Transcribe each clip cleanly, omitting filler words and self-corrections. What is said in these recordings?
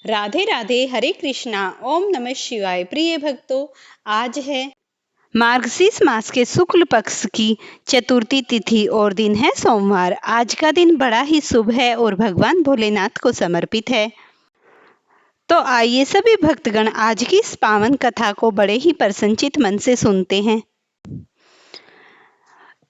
राधे राधे, हरे कृष्णा, ओम नमः शिवाय। प्रिय भक्तों, आज है मार्गशीर्ष मास के शुक्ल पक्ष की चतुर्थी तिथि और दिन है सोमवार। आज का दिन बड़ा ही शुभ है और भगवान भोलेनाथ को समर्पित है। तो आइए सभी भक्तगण आज की इस पावन कथा को बड़े ही प्रसन्नचित मन से सुनते हैं।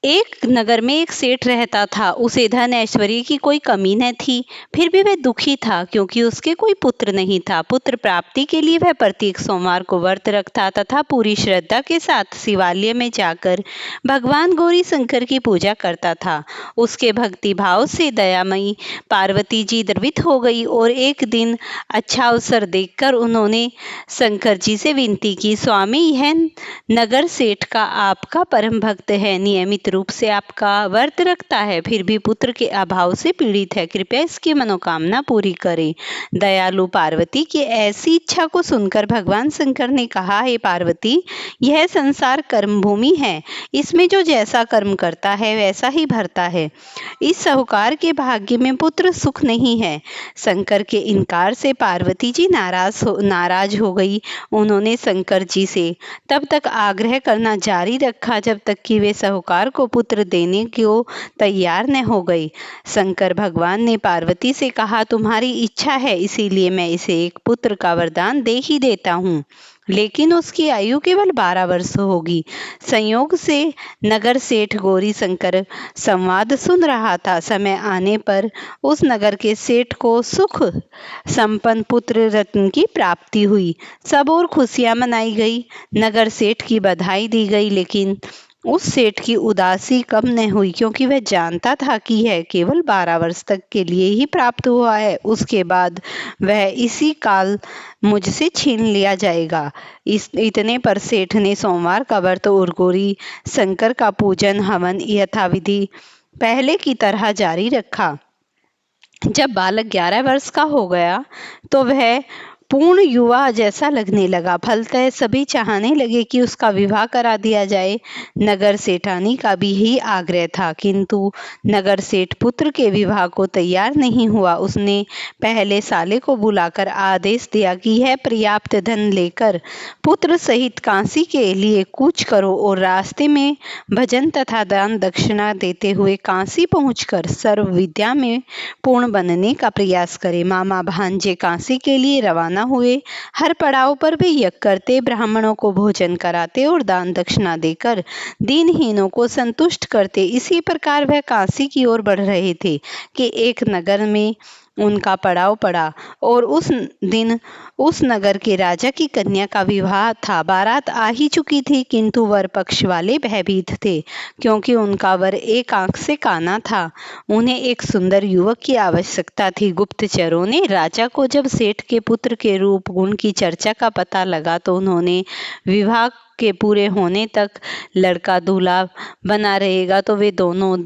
एक नगर में एक सेठ रहता था। उसे धन ऐश्वर्य की कोई कमी न थी, फिर भी वह दुखी था क्योंकि उसके कोई पुत्र नहीं था। पुत्र प्राप्ति के लिए वह प्रत्येक सोमवार को व्रत रखता तथा पूरी श्रद्धा के साथ शिवालय में जाकर भगवान गौरी शंकर की पूजा करता था। उसके भक्ति भाव से दयामयी पार्वती जी द्रवित हो गई और एक दिन अच्छा अवसर देखकर उन्होंने शंकर जी से विनती की, स्वामी, यह नगर सेठ का आपका परम भक्त है, नियमित रूप से आपका व्रत रखता है, फिर भी पुत्र के अभाव से पीड़ित है। कृपया इसकी मनोकामना पूरी करें। दयालु पार्वती की ऐसी इच्छा को सुनकर भगवान शंकर ने कहा, हे पार्वती, यह संसार कर्म भूमि है। इसमें जो जैसा कर्म करता है वैसा ही भरता है। इस साहूकार के भाग्य में पुत्र सुख नहीं है। शंकर के इनकार से पार्वती जी नाराज हो गई। उन्होंने शंकर जी से तब तक आग्रह करना जारी रखा जब तक कि वे साहूकार को पुत्र देने को तैयार न हो गए। शंकर भगवान ने पार्वती से कहा, तुम्हारी इच्छा है इसीलिए मैं इसे एक पुत्र का वरदान दे ही देता हूँ, लेकिन उसकी आयु केवल 12 वर्ष होगी। संयोग से नगर सेठ गौरी शंकर संवाद सुन रहा था। समय आने पर उस नगर के सेठ को सुख संपन्न पुत्र रत्न की प्राप्ति हुई। सब और खुशियां मनाई गई, नगर सेठ की बधाई दी गई, लेकिन उस सेठ की उदासी कम न हुई क्योंकि वह जानता था कि यह केवल 12 वर्ष तक के लिए ही प्राप्त हुआ है। उसके बाद वह इसी काल मुझसे छीन लिया जाएगा। इतने पर सेठ ने सोमवार का व्रत और गौरी शंकर का पूजन हवन यथाविधि पहले की तरह जारी रखा। जब बालक 11 वर्ष का हो गया तो वह पूर्ण युवा जैसा लगने लगा। फलतः सभी चाहने लगे कि उसका विवाह करा दिया जाए। नगर सेठानी का भी यही आग्रह था, किंतु नगर सेठ पुत्र के विवाह को तैयार नहीं हुआ। उसने पहले साले को बुलाकर आदेश दिया कि यह पर्याप्त धन लेकर पुत्र सहित काशी के लिए कूच करो और रास्ते में भजन तथा दान दक्षिणा देते हुए काशी पहुंचकर सर्व विद्या में पूर्ण बनने का प्रयास करे। मामा भांजे काशी के लिए रवाना हुए। हर पड़ाव पर वे यज्ञ करते, ब्राह्मणों को भोजन कराते और दान दक्षिणा देकर दीनहीनों को संतुष्ट करते। इसी प्रकार वह काशी की ओर बढ़ रहे थे कि एक नगर में उनका पड़ाव पड़ा और उस दिन उस नगर के राजा की कन्या का विवाह था। बारात आ ही चुकी थी, किंतु वर पक्ष वाले भयभीत थे क्योंकि उनका वर एक आंख से काना था। उन्हें एक सुंदर युवक की आवश्यकता थी। गुप्तचरों ने राजा को जब सेठ के पुत्र के रूप गुण की चर्चा का पता लगा तो उन्होंने विवाह के पूरे होने तक लड़का दूल्हा बना रहेगा तो वे दोनों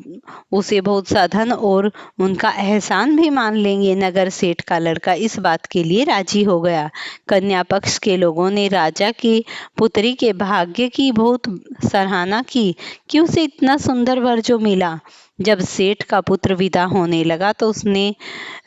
उसे बहुत सा धन और उनका एहसान भी मान लेंगे। नगर सेठ का लड़का इस बात के लिए राजी हो गया। कन्या पक्ष के लोगों ने राजा की पुत्री के भाग्य की बहुत सराहना की कि उसे इतना सुंदर वर जो मिला। जब सेठ का पुत्र विदा होने लगा तो उसने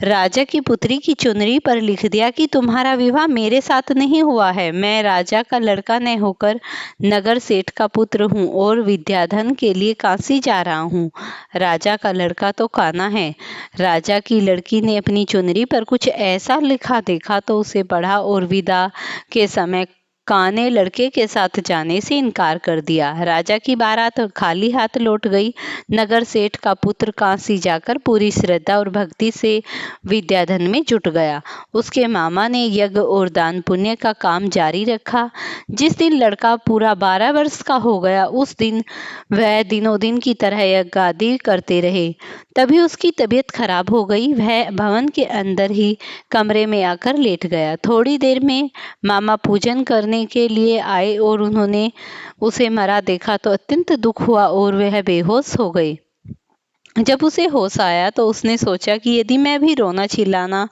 राजा की पुत्री की चुनरी पर लिख दिया कि तुम्हारा विवाह मेरे साथ नहीं हुआ है। मैं राजा का लड़का न होकर नगर सेठ का पुत्र हूँ और विद्याधन के लिए काशी जा रहा हूँ। राजा का लड़का तो काना है। राजा की लड़की ने अपनी चुनरी पर कुछ ऐसा लिखा देखा तो उसे पढ़ा और विदा के समय काने लड़के के साथ जाने से इनकार कर दिया। राजा की बारात खाली हाथ लौट गई। नगर सेठ का पुत्र काशी जाकर पूरी श्रद्धा और भक्ति से विद्याधन में जुट गया। उसके मामा ने यज्ञ और दान पुण्य का काम जारी रखा। जिस दिन लड़का पूरा 12 वर्ष का हो गया उस दिन वह दिनों दिन की तरह यज्ञ आदि करते रहे। तभी उसकी तबीयत खराब हो गई। वह भवन के अंदर ही कमरे में आकर लेट गया। थोड़ी देर में मामा पूजन करने के लिए आए और उन्होंने उसे मरा देखा तो अत्यंत दुख हुआ और वह बेहोश हो गई। जब उसे होश आया तो उसने सोचा कि यदि मैं भी रोना चिल्लाना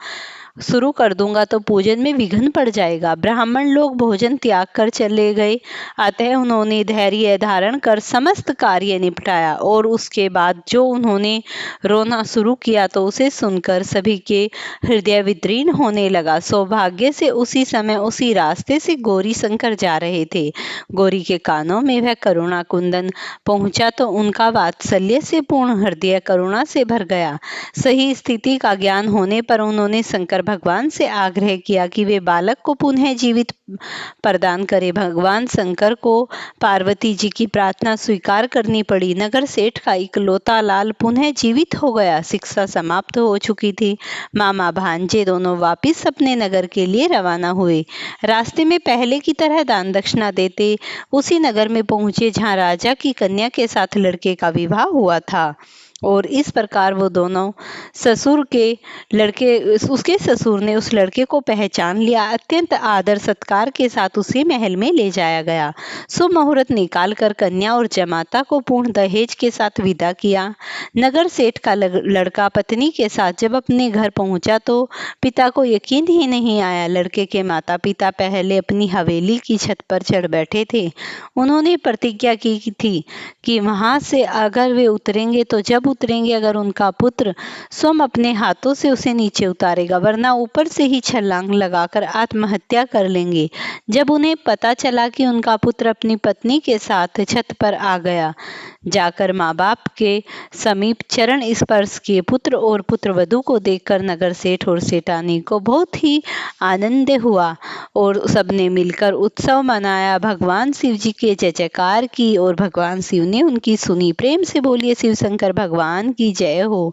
शुरू कर दूंगा तो पूजन में विघ्न पड़ जाएगा। ब्राह्मण लोग भोजन त्याग कर चले गए। अतः उन्होंने धैर्य धारण कर समस्त कार्य निपटाया और उसके बाद जो उन्होंने रोना शुरू किया तो उसे सुनकर सभी के हृदय विदीर्ण होने लगा। सौभाग्य से उसी समय उसी रास्ते से गौरी शंकर जा रहे थे। गौरी के कानों में वह करुणा कुंदन पहुंचा तो उनका वात्सल्य से पूर्ण हृदय करुणा से भर गया। सही स्थिति का ज्ञान होने पर उन्होंने शंकर भगवान से आग्रह किया कि वे बालक को पुनः जीवित प्रदान करें। भगवान शंकर को पार्वती जी की प्रार्थना स्वीकार करनी पड़ी। नगर सेठ का इकलौता लाल पुनः जीवित हो गया। शिक्षा समाप्त हो चुकी थी। मामा भांजे दोनों वापिस अपने नगर के लिए रवाना हुए। रास्ते में पहले की तरह दान दक्षिणा देते उसी नगर में पहुंचे जहां राजा की कन्या के साथ लड़के का विवाह हुआ था। और इस प्रकार वो दोनों उसके ससुर ने उस लड़के को पहचान लिया। अत्यंत आदर सत्कार के साथ उसे महल में ले जाया गया। शुभ मुहूर्त निकाल कर कन्या और जमाता को पूर्ण दहेज के साथ विदा किया। नगर सेठ का लड़का पत्नी के साथ जब अपने घर पहुंचा तो पिता को यकीन ही नहीं आया। लड़के के माता पिता पहले अपनी हवेली की छत पर चढ़ बैठे थे। उन्होंने प्रतिज्ञा की थी कि वहां से अगर वे उतरेंगे तो जब उतरेंगे अगर उनका पुत्र स्वयं अपने हाथों से उसे नीचे उतारेगा, वरना ऊपर से ही छलांग लगाकर आत्महत्या कर लेंगे। जब उन्हें पता चला कि उनका पुत्र अपनी पत्नी के साथ छत पर आ गया, जाकर माँ बाप के समीप चरण स्पर्श किए। पुत्र और पुत्रवधू को देखकर नगर सेठ और सेठानी को बहुत ही आनंद हुआ और सबने मिलकर उत्सव मनाया। भगवान शिव जी के जय जयकार की और भगवान शिव ने उनकी सुनी। प्रेम से बोलिए शिव शंकर भगवान की जय हो।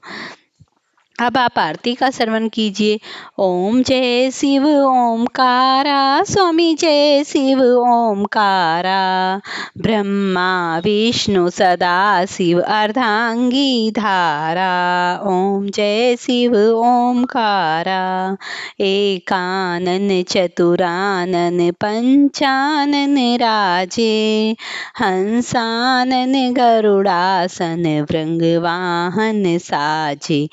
अब आप आरती का श्रवण कीजिए। ओम जय शिव ओमकारा, स्वामी जय शिव ओमकारा, ब्रह्मा विष्णु सदा शिव अर्धांगी धारा। ओम जय शिव ओमकारा, एकानन चतुरानन पंचानन राजे, हंसानन गरुड़ासन भृंगवाहन साजे।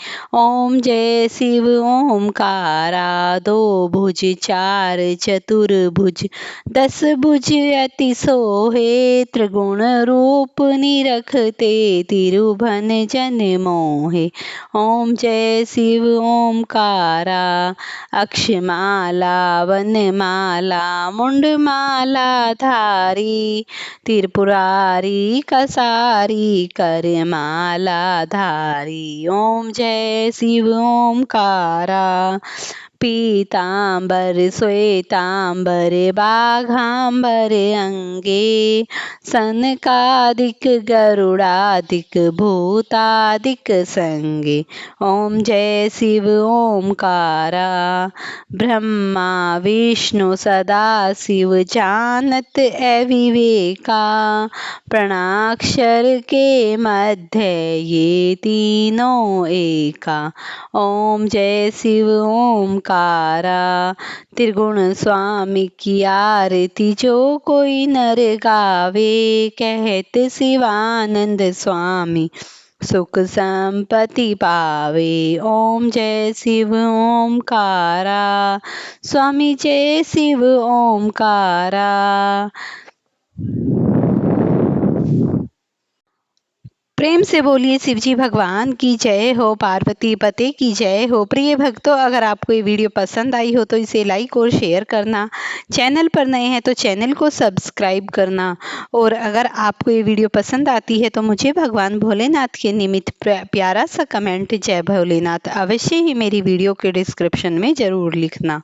ओम जय शिव ओमकारा, दो भुज चार चतुर्भुज, 10 भुज अति सोहे, त्रिगुण रूप निरखते तिरुभन जन मोहे। ओम जय शिव ओमकारा, अक्षमाला वनमाला मुंडमाला धारी, त्रिपुरारी कसारी करमाला धारी। ओम जय शिव ओमकारा, पीतांबर श्वेतांबर बाघांबर अंगे, सनकादिक गरुड़ादिक भूतादिक संगे। ओम जय शिव ओमकारा, ब्रह्मा विष्णु सदा शिव जानत अविवेका, प्रणाक्षर के मध्य ये तीनों एका। ओम जय शिव ओमकारा, त्रिगुण स्वामी की आरती जो कोई नर गावे, कहत शिवानंद स्वामी सुख संपत्ति पावे। ओम जय शिव ओमकारा, स्वामी जय शिव ओमकारा। प्रेम से बोलिए शिवजी भगवान की जय हो, पार्वती पते की जय हो। प्रिय भक्तों, अगर आपको ये वीडियो पसंद आई हो तो इसे लाइक और शेयर करना। चैनल पर नए हैं तो चैनल को सब्सक्राइब करना। और अगर आपको ये वीडियो पसंद आती है तो मुझे भगवान भोलेनाथ के निमित्त प्यारा सा कमेंट जय भोलेनाथ अवश्य ही मेरी वीडियो के डिस्क्रिप्शन में ज़रूर लिखना।